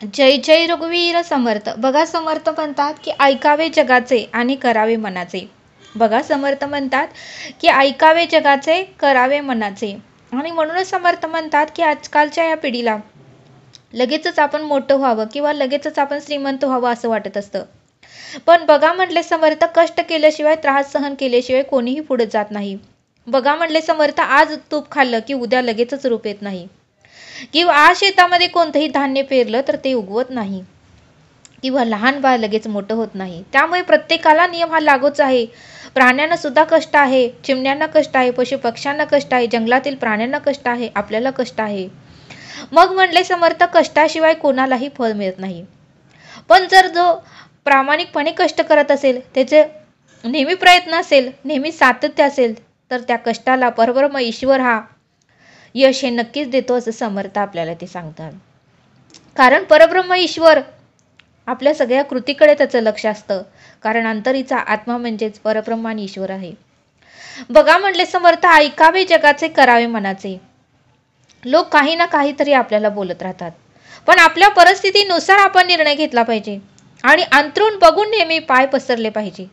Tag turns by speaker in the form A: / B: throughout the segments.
A: जय जय रघुवीर समर्थ. बघा समर्थ म्हणतात की ऐकावे जगाचे आणि करावे मनाचे. बघा समर्थ म्हणतात की ऐकावे जगाचे करावे मनाचे. आणि म्हणूनच समर्थ म्हणतात की आजकालच्या या पिढीला लगेचच आपण मोठं व्हावं किंवा लगेचच आपण श्रीमंत व्हावं असं वाटत असतं. पण बघा म्हटले समर्थ, कष्ट केल्याशिवाय, त्रास सहन केल्याशिवाय कोणीही पुढे जात नाही. बघा म्हटले समर्थ, आज तूप खाल्लं की उद्या लगेचच रूप येत नाही. किंवा आज शेतामध्ये कोणतंही धान्य पेरलं तर ते उगवत नाही, किंवा लहान बाळ लगेच मोठं होत नाही. त्यामुळे प्रत्येकाला नियम हा लागूच आहे. प्राण्यांना सुद्धा कष्ट आहे, चिमण्यांना कष्ट आहे, पशु पक्ष्यांना कष्ट आहे, जंगलातील प्राण्यांना कष्ट आहे, आपल्याला कष्ट आहे. मग म्हणले समर्थ, कष्टाशिवाय कोणालाही फळ मिळत नाही. पण जर जो प्रामाणिकपणे कष्ट करत असेल, त्याचे नेहमी प्रयत्न असेल, नेहमी सातत्य असेल, तर त्या कष्टाला परब्रह्म ईश्वर हा यश हे नक्कीच देतो असं समर्थ आपल्याला ते सांगतात. कारण परब्रह्म ईश्वर आपल्या सगळ्या कृतीकडे त्याचं लक्ष असतं. कारण अंतरीचा आत्मा म्हणजेच परब्रह्म आणि ईश्वर आहे. बघा म्हटले समर्थ, ऐकावे जगाचे करावे मनाचे. लोक काही ना काहीतरी आपल्याला बोलत राहतात, पण आपल्या परिस्थितीनुसार आपण निर्णय घेतला पाहिजे आणि अंतरून बघून नेहमी पाय पसरले पाहिजे.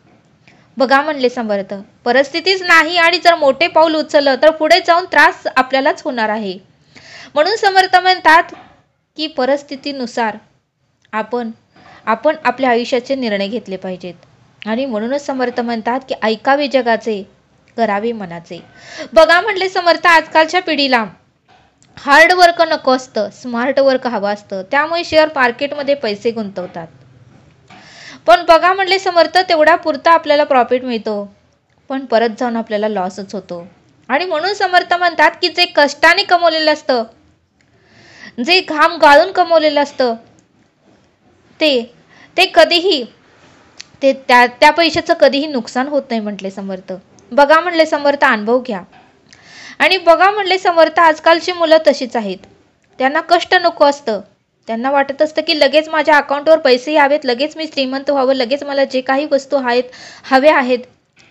A: बघा म्हणले समर्थ, परिस्थितीच नाही आणि जर मोठे पाऊल उचललं तर पुढे जाऊन त्रास आपल्यालाच होणार आहे. म्हणून समर्थ म्हणतात की परिस्थितीनुसार आपण आपल्या आयुष्याचे निर्णय घेतले पाहिजेत. आणि म्हणूनच समर्थ म्हणतात की ऐकावे जगाचे करावे मनाचे. बघा म्हणले समर्थ, आजकालच्या पिढीला हार्ड वर्क नको असतं, स्मार्ट वर्क हवं असतं. त्यामुळे शेअर मार्केटमध्ये पैसे गुंतवतात. पण बघा म्हणले समर्थ, तेवढा पुरता आपल्याला प्रॉफिट मिळतो, पण परत जाऊन आपल्याला लॉसच होतो. आणि म्हणून समर्थ म्हणतात की जे कष्टाने कमवलेलं असतं, जे घाम गाळून कमवलेलं असतं, ते कधीही त्या पैशाचं कधीही नुकसान होत नाही म्हटले समर्थ. बघा म्हणले समर्थ, अनुभव घ्या. आणि बघा म्हणले समर्थ, आजकालची मुलं तशीच आहेत. त्यांना कष्ट नको असतं. त्यांना वाटत असतं की लगेच माझ्या अकाउंटवर पैसे यावेत, लगेच मी श्रीमंत व्हावं, लगेच मला जे काही वस्तू हव्या आहेत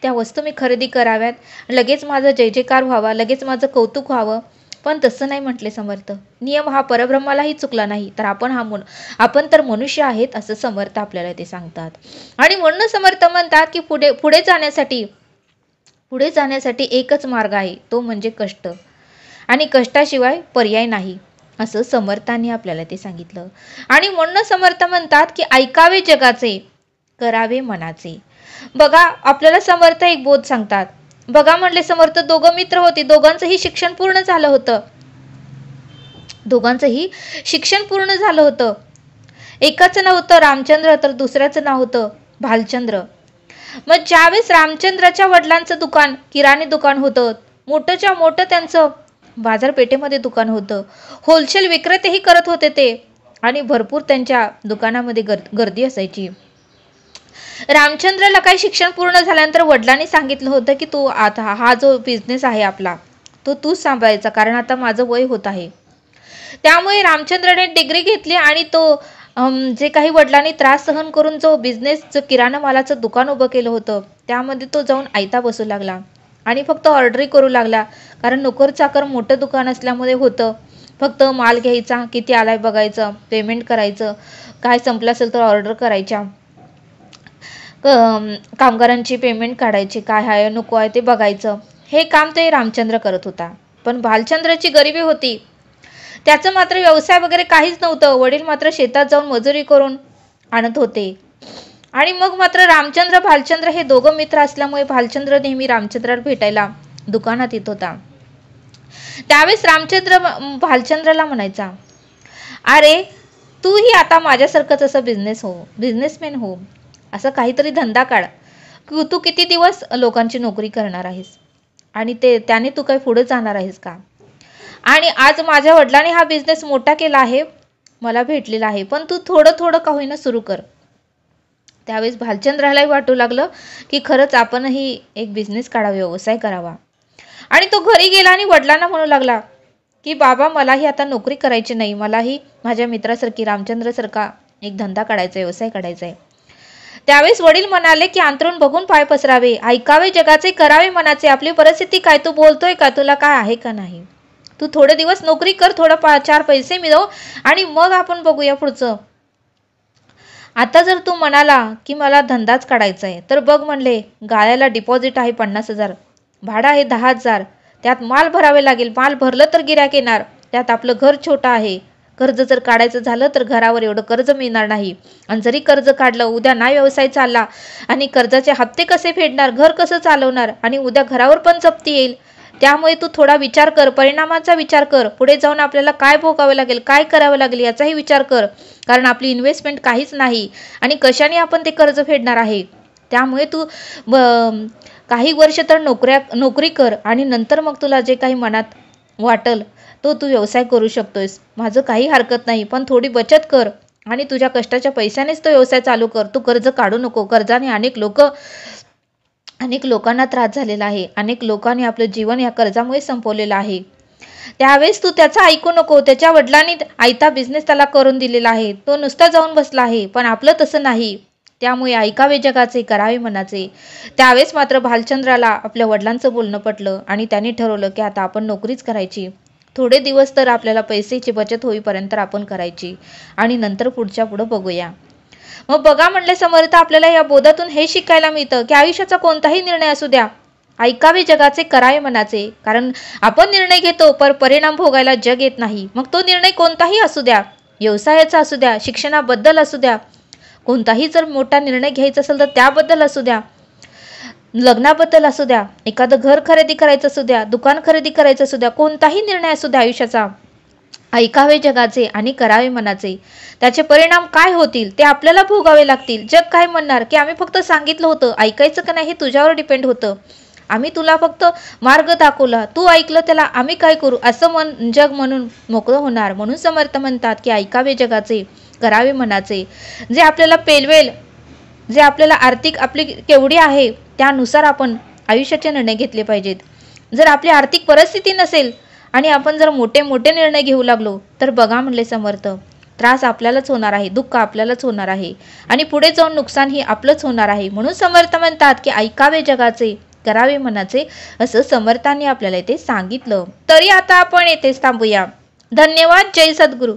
A: त्या वस्तू मी खरेदी कराव्यात, लगेच माझा जय जयकार व्हावा, लगेच माझं कौतुक व्हावं. पण तसं नाही म्हटले समर्थ. नियम हा परब्रह्मालाही चुकला नाही, तर आपण तर मनुष्य आहेत असं समर्थ आपल्याला ते सांगतात. आणि म्हणून समर्थ म्हणतात की पुढे जाण्यासाठी एकच मार्ग आहे, तो म्हणजे कष्ट. आणि कष्टाशिवाय पर्याय नाही असं समर्थांनी आपल्याला ते सांगितलं. आणि म्हणून समर्थ म्हणतात की ऐकावे जगाचे करावे मनाचे. बघा आपल्याला समर्थ एक बोध सांगतात. बघा म्हणले समर्थ, दोघं मित्र होते, दोघांचंही शिक्षण पूर्ण झालं होतं. एकाचं नाव होतं रामचंद्र तर दुसऱ्याचं नाव होतं भालचंद्र. मग ज्यावेळेस रामचंद्राच्या वडिलांचं दुकान किराणे दुकान होतं, मोठंच्या मोठं त्यांचं बाजारपेठेमध्ये दुकान होतं, होलसेल विक्रेतेही करत होते ते, आणि भरपूर त्यांच्या दुकानामध्ये गर्दी असायची. रामचंद्रला काही शिक्षण पूर्ण झाल्यानंतर वडिलांनी सांगितलं होतं की तू आता हा जो बिझनेस आहे आपला तो तूच सांभाळायचा, कारण आता माझं वय होत आहे. त्यामुळे रामचंद्रने डिग्री घेतली आणि तो जे काही वडिलांनी त्रास सहन करून जो किराणा मालाचं दुकान उभं केलं होतं त्यामध्ये तो जाऊन आयता बसू लागला आणि फक्त ऑर्डरी करू लागला. कारण नोकर चाकर मोठं दुकान असल्यामुळे होतं, फक्त माल घ्यायचा, किती आलाय बघायचं, पेमेंट करायचं, काय संपलं असेल तर ऑर्डर करायच्या, कामगारांची पेमेंट काढायची, काय आहे नको आहे ते बघायचं. हे काम ते रामचंद्र करत होता. पण भालचंद्राची गरिबी होती, त्याचं मात्र व्यवसाय वगैरे काहीच नव्हतं. वडील मात्र शेतात जाऊन मजुरी करून आणत होते. आणि मग मात्र भालचंद्र हे दोघं मित्र असल्यामुळे भालचंद्र नेहमी रामचंद्राला भेटायला दुकानात येत होता. त्यावेळेस रामचंद्र भालचंद्रला म्हणायचा, अरे तूही आता माझ्यासारखंच असं बिझनेसमॅन हो, असं काहीतरी धंदा काढ. तू किती दिवस लोकांची नोकरी करणार आहेस आणि त्याने तू काही पुढे जाणार आहेस का? आणि आज माझ्या वडिलांनी हा बिझनेस मोठा केला आहे, मला भेटलेला आहे, पण तू थोडं का होईना सुरू कर. त्यावेळेस भालचंद्रालाही वाटू लागलं की खरंच आपणही एक बिझनेस काढावा, व्यवसाय करावा. आणि तो घरी गेला आणि वडिलांना म्हणू लागला की बाबा मलाही आता नोकरी करायची नाही, मलाही माझ्या मित्रासारखी रामचंद्रसारखा एक धंदा काढायचा, व्यवसाय काढायचा आहे. त्यावेळेस वडील म्हणाले की अंतरून बघून पाय पसरावे, ऐकावे जगाचे करावे मनाचे. आपली परिस्थिती काय, तू बोलतोय का, तुला काय आहे का नाही. तू थोडे दिवस नोकरी कर, चार पैसे मिळव आणि मग आपण बघूया पुढचं. आता जर तू म्हणाला की मला धंदाच काढायचा आहे, तर बघ म्हणले, गाळ्याला डिपॉझिट आहे 50,000, भाडं आहे 10,000, त्यात माल भरावे लागेल, माल भरलं तर गिऱ्हाईक येणार, त्यात आपलं घर छोटं आहे, कर्ज जर काढायचं झालं तर घरावर एवढं कर्ज मिळणार नाही, आणि जरी कर्ज काढलं उद्या नाही व्यवसाय चालला आणि कर्जाचे हप्ते कसे फेडणार, घर कसं चालवणार, आणि उद्या घरावर पण जप्ती येईल. त्यामुळे तू थोडा विचार कर, परिणामाचा विचार कर, पुढे जाऊन आपल्याला काय भोगावे लागेल, काय करावं लागेल याचाही विचार कर, कारण आपली इन्व्हेस्टमेंट काहीच नाही आणि कशाने आपण ते कर्ज फेडणार आहे. त्यामुळे तू काही वर्ष तर नोकरी कर आणि नंतर मग तुला जे काही मनात वाटल तो तू व्यवसाय करू शकतोयस, माझं काही हरकत नाही, पण थोडी बचत कर आणि तुझ्या कष्टाच्या पैशानेच तो व्यवसाय चालू कर. तू कर्ज काढू नको, कर्जाने अनेक लोकांना त्रास झालेला आहे, अनेक लोकांनी आपलं जीवन या कर्जामुळे संपवलेलं आहे. त्यावेळेस तू त्याचं ऐकू नको. त्याच्या वडिलांनी आयता बिझनेस त्याला करून दिलेला आहे, तो नुसता जाऊन बसला आहे, पण आपलं तसं नाही. त्यामुळे ऐकावे जगाचे, करावे मनाचे. त्यावेळेस मात्र भालचंद्राला आपल्या वडिलांचं बोलणं पटलं आणि त्यांनी ठरवलं की आता आपण नोकरीच करायची. थोडे दिवस तर आपल्याला पैशाची बचत होईपर्यंत आपण करायची आणि नंतर पुढच्या पुढं बघूया. मग बघा म्हणले समर्थ, आपल्याला या बोधातून हे शिकायला मिळतं की आयुष्याचा कोणताही निर्णय असू द्या, ऐकावे जगाचे, करावे मनाचे. कारण आपण निर्णय घेतो पण परिणाम भोगायला जग येत नाही. मग तो निर्णय कोणताही असू द्या, व्यवसायाचा असू द्या, शिक्षणाबद्दल असू द्या, कोणताही जर मोठा निर्णय घ्यायचा असेल तर त्याबद्दल असू द्या, लग्नाबद्दल असू द्या, एखादं घर खरेदी करायचं असू द्या, दुकान खरेदी करायचं असू द्या, कोणताही निर्णय असू द्या आयुष्याचा, ऐकावे जगाचे आणि करावे मनाचे. त्याचे परिणाम काय होतील ते आपल्याला भोगावे लागतील. जग काय म्हणणार की आम्ही फक्त सांगितलं होतं, ऐकायचं का नाही हे तुझ्यावर डिपेंड होतं, आम्ही तुला फक्त मार्ग दाखवला, तू ऐकलं त्याला आम्ही काय करू, असं जग म्हणून मोकळं होणार. म्हणून समर्थ म्हणतात की ऐकावे जगाचे, करावे मनाचे. जे आपल्याला पेलवेल, जे आपल्याला आर्थिक आपली केवढी आहे त्यानुसार आपण आयुष्याचे निर्णय घेतले पाहिजेत. जर आपली आर्थिक परिस्थिती नसेल आणि आपण जर मोठे मोठे निर्णय घेऊ लागलो तर बघा म्हणले समर्थ, त्रास आपल्यालाच होणार आहे, दुःख आपल्यालाच होणार आहे आणि पुढे जाऊन नुकसान ही आपलंच होणार आहे. म्हणून समर्थ म्हणतात की ऐकावे जगाचे, करावे मनाचे, असं समर्थांनी आपल्याला इथे सांगितलं. तरी आता आपण येथेच थांबूया. धन्यवाद. जय सद्गुरू.